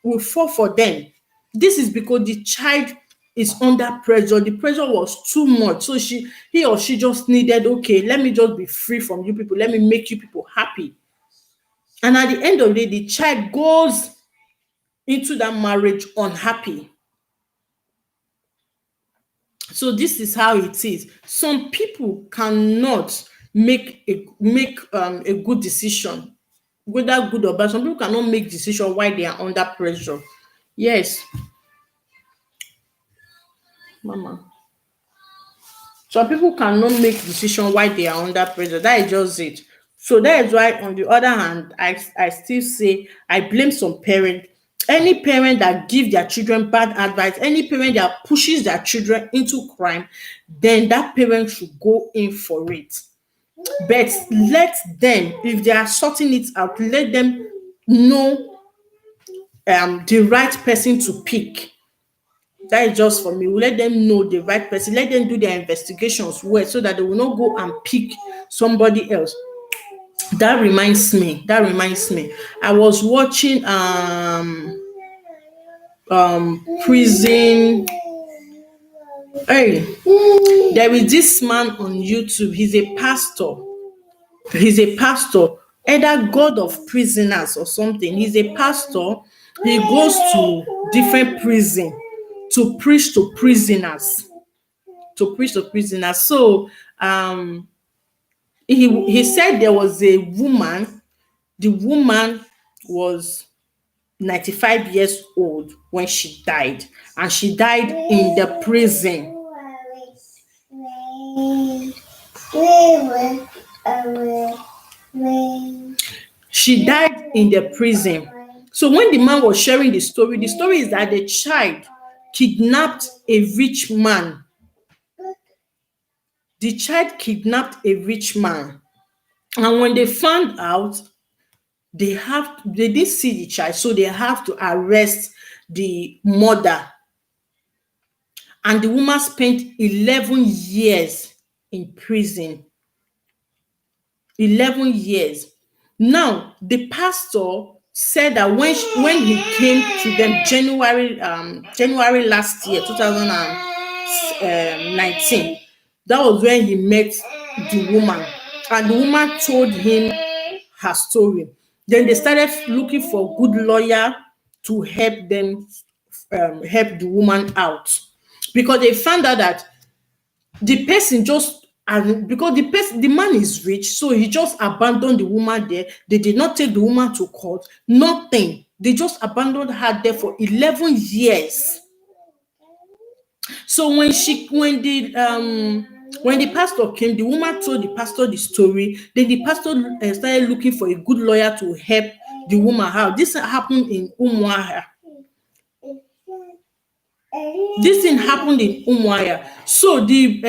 Speaker 1: will fall for them. This is because the child is under pressure. The pressure was too much. So he or she just needed, okay, let me just be free from you people. Let me make you people happy. And at the end of the day, the child goes into that marriage unhappy. So this is how it is. Some people cannot make a good decision, whether good or bad. Some people cannot make decision while they are under pressure. Yes, mama. Some people cannot make decision while they are under pressure. That is just it. So that is why, on the other hand, I still say I blame some parent. Any parent that give their children bad advice, any parent that pushes their children into crime, then that parent should go in for it. But let them, if they are sorting it out, let them know the right person to pick. That is just for me. We let them know the right person. Let them do their investigations well, so that they will not go and pick somebody else. That reminds me. I was watching prison. Hey, there is this man on YouTube. He's a pastor. Either God of prisoners or something. He's a pastor. He goes to different prison to preach to prisoners. So he said there was a woman. The woman was 95 years old when she died, and she died in the prison. She died in the prison. So when the man was sharing the story is that the child kidnapped a rich man. The child kidnapped a rich man. And when they found out, they didn't see the child, so they have to arrest the mother. And the woman spent 11 years in prison. 11 years. Now, the pastor said that when he came to them January last year, 2019, that was when he met the woman. And the woman told him her story. Then they started looking for good lawyer to help them, help the woman out, because they found out that the person just, and because the man is rich, so he just abandoned the woman there. They did not take the woman to court, nothing. They just abandoned her there for 11 years. So when the pastor came, the woman told the pastor the story. Then the pastor started looking for a good lawyer to help the woman out. This happened in Umuahia. This thing happened in Umuahia. So the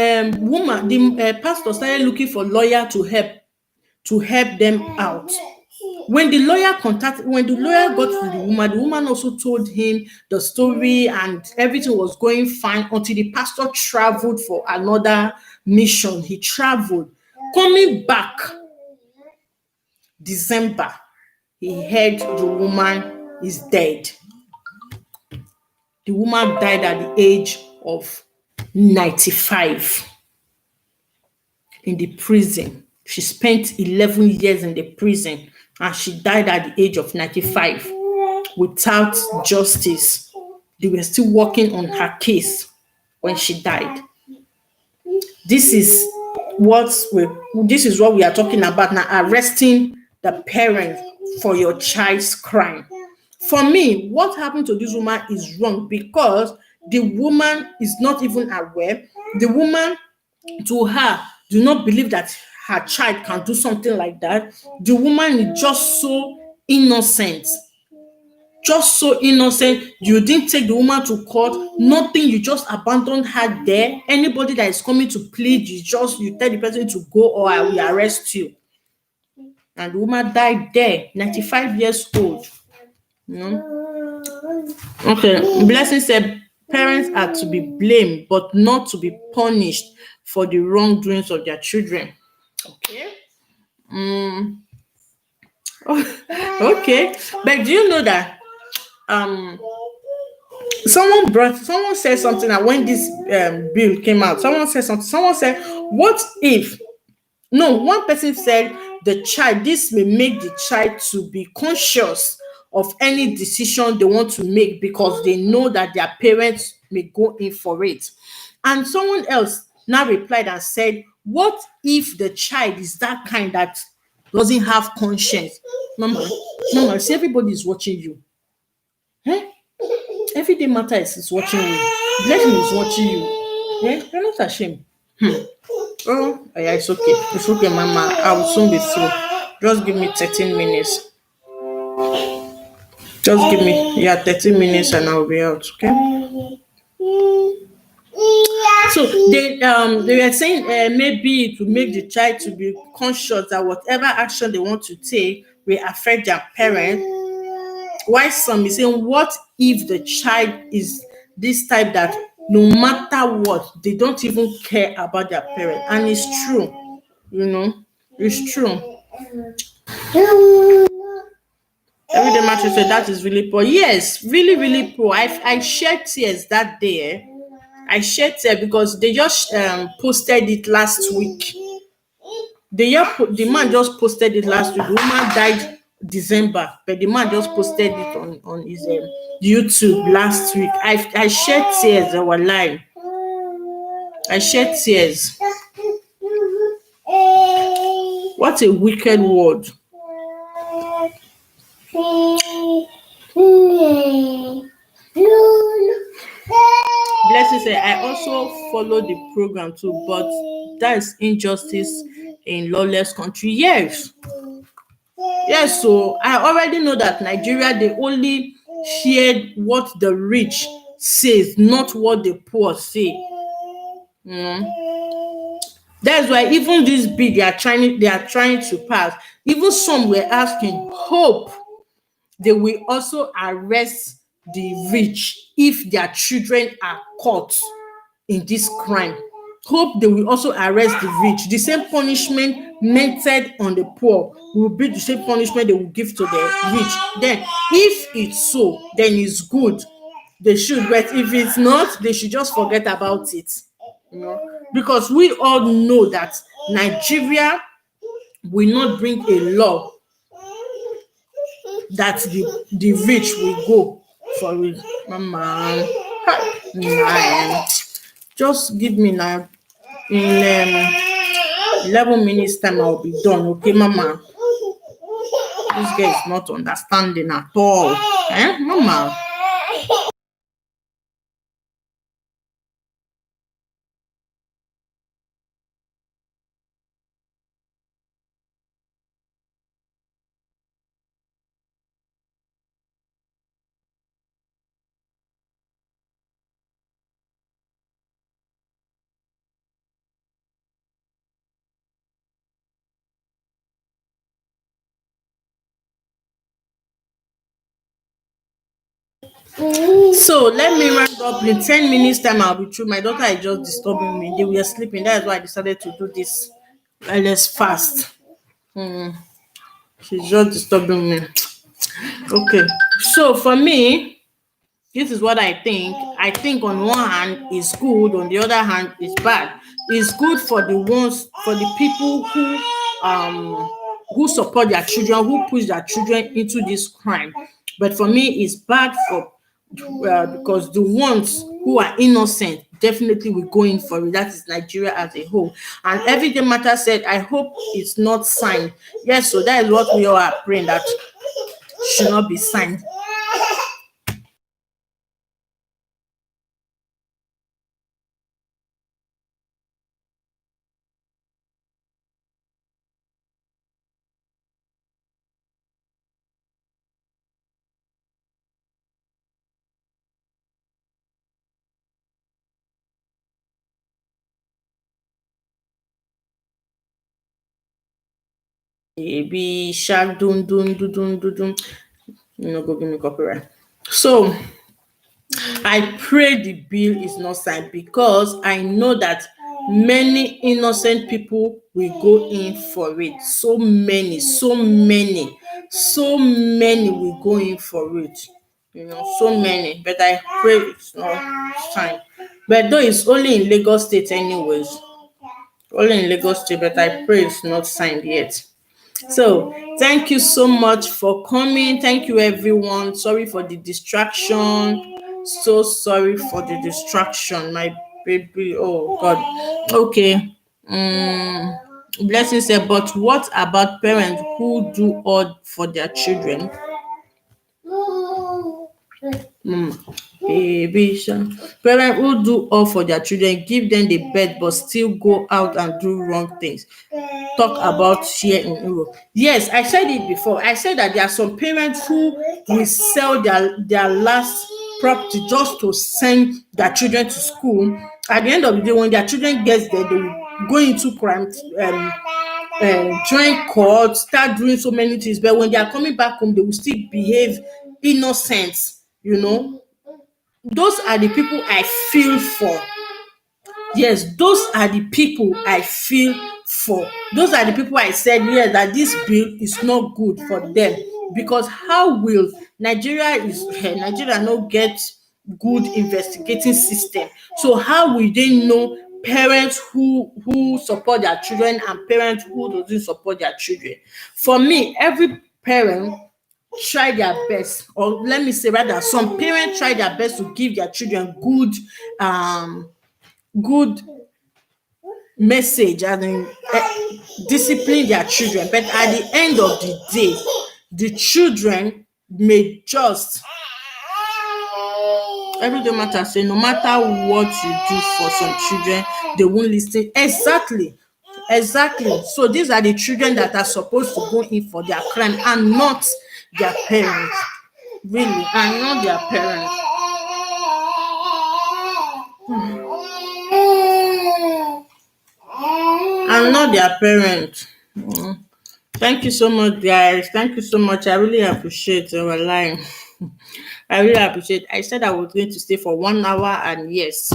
Speaker 1: pastor started looking for lawyer to help them out. When the lawyer got to the woman also told him the story, and everything was going fine until the pastor traveled for another mission. He traveled. Coming back December, he heard the woman is dead. The woman died at the age of 95 in the prison. She spent 11 years in the prison, and she died at the age of 95 without justice. They were still working on her case when she died. This is what we are talking about now, arresting the parent for your child's crime. For me, what happened to this woman is wrong, because the woman is not even aware. The woman, to her, do not believe that her child can do something like that. The woman is just so innocent. You didn't take the woman to court, nothing. You just abandoned her there. Anybody that is coming to plead, you tell the person to go, or I will arrest you. And the woman died there, 95 years old. Okay, Blessing said parents are to be blamed but not to be punished for the wrongdoings of their children. Okay. Okay, but do you know that Someone said something that when this bill came out, someone said something. Someone said, "What if?" No, one person said the child. This may make the child to be conscious of any decision they want to make because they know that their parents may go in for it. And someone else now replied and said, "What if the child is that kind that doesn't have conscience?" Mama, Mama, see, everybody is watching you. Eh? Everyday matter is watching you. Blessing is watching you. Eh? You're not ashamed. Oh, yeah, it's okay. It's okay, Mama. I will soon be through. Just give me 13 minutes. Just give me, yeah, 13 minutes and I'll be out, okay? So they were saying maybe it will make the child to be conscious that whatever action they want to take will affect their parent. Why some is saying, what if the child is this type that no matter what, they don't even care about their parent? And it's true, you know, it's true. Everyday match said that is really poor. Yes, really, really poor. I shed tears that day. I shed tears because they just posted it last week. The man just posted it last week. The woman died December, but the man just posted it on his YouTube last week. I shed tears. Our life. I shed tears. What a wicked word. Blessing said, I also follow the program too, but that is injustice in lawless country. Yes. Yes, so I already know that Nigeria, they only shared what the rich says, not what the poor say. That's why even this bill they are trying to pass. Even some were asking, hope they will also arrest the rich if their children are caught in this crime. Hope they will also arrest the rich. The same punishment meted on the poor will be the same punishment they will give to the rich. Then, if it's so, then it's good. They should, but if it's not, they should just forget about it. You know, because we all know that Nigeria will not bring a law that the rich will go for it. Mama, nah, just give me now. In 11 minutes time, I'll be done. Okay, Mama. This girl is not understanding at all. Eh, Mama? So let me round up. In 10 minutes time, I'll be through. My daughter is just disturbing me. They were sleeping. That's why I decided to do this. Let's fast. She's just disturbing me. Okay. So for me, this is what I think. I think on one hand it's good, on the other hand it's bad. It's good for the people who support their children, who push their children into this crime. But for me, it's bad for because the ones who are innocent definitely will go in for it. That is Nigeria as a whole. And Everyday Matter said, I hope it's not signed. Yes, so that is what we all are praying that should not be signed. Maybe shark dun dun dun dun dun dun. Go give me copyright. So I pray the bill is not signed because I know that many innocent people will go in for it. So many will go in for it. So many, but I pray it's not signed. But though it's only in Lagos State anyways, only in Lagos State, but I pray it's not signed yet. So thank you so much for coming. Thank you everyone. Sorry for the distraction. So sorry for the distraction, my baby. Oh God. Okay. Blessing said, but what about parents who do all for their children? Baby sha. Parents who do all for their children, give them the bed but still go out and do wrong things. Talk about share in Europe. Yes, I said it before. I said that there are some parents who will sell their last property just to send their children to school. At the end of the day, when their children gets there, they will go into crime, join court, start doing so many things. But when they are coming back home, they will still behave innocent. Those are the people I feel for. Yes, those are the people I feel for. Those are the people I said, yes, that this bill is not good for them. Because how will Nigeria not get good investigating system? So how will they know parents who support their children and parents who doesn't support their children? For me, every parent try their best, or let me say rather, some parents try their best to give their children good message and discipline their children, but at the end of the day, the children may just everything matter say no matter what you do for some children, they won't listen. Exactly. So these are the children that are supposed to go in for their crime and not their parents. Really, and not their parents. And not their parents. Thank you so much, guys. Thank you so much. I really appreciate our line. I really appreciate. I said I was going to stay for 1 hour, and yes,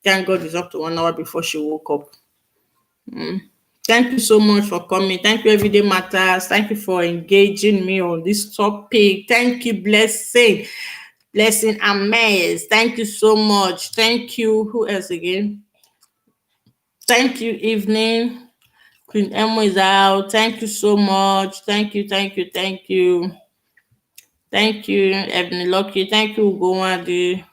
Speaker 1: thank God it's up to 1 hour before she woke up. Thank you so much for coming. Thank you, Everyday Matters. Thank you for engaging me on this topic. Thank you, Blessing Amaze. Thank you so much. Thank you. Who else again? Thank you, Evening. Queen Emma is out. Thank you so much. Thank you. Thank you, Ebony Lucky. Thank you, Ugowadi.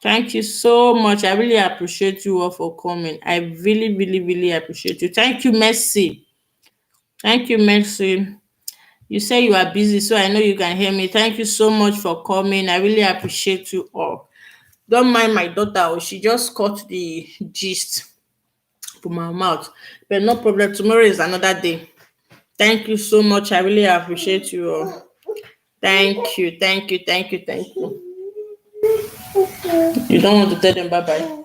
Speaker 1: Thank you so much. I really appreciate you all for coming. I really, really, really appreciate you. Thank you, Mercy. You say you are busy, so I know you can hear me. Thank you so much for coming. I really appreciate you all. Don't mind my daughter. She just caught the gist from my mouth. But no problem. Tomorrow is another day. Thank you so much. I really appreciate you all. Thank you. You don't want to tell them bye-bye?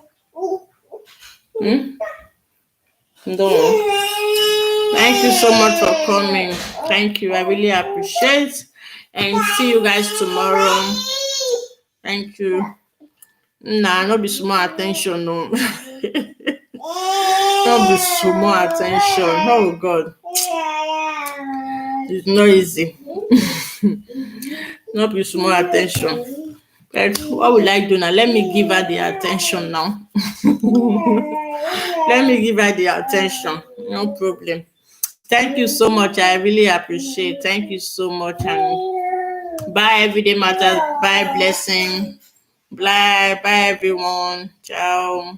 Speaker 1: No. Thank you so much for coming. Thank you. I really appreciate. And see you guys tomorrow. Thank you. Nah, not be small attention, no. Not be small attention. Oh God. It's not easy. Not be small attention. But what will I do now? Let me give her the attention now. Let me give her the attention. No problem. Thank you so much. I really appreciate. Thank you so much. And bye, Everyday Matters. Bye, Blessing. Bye, everyone. Ciao.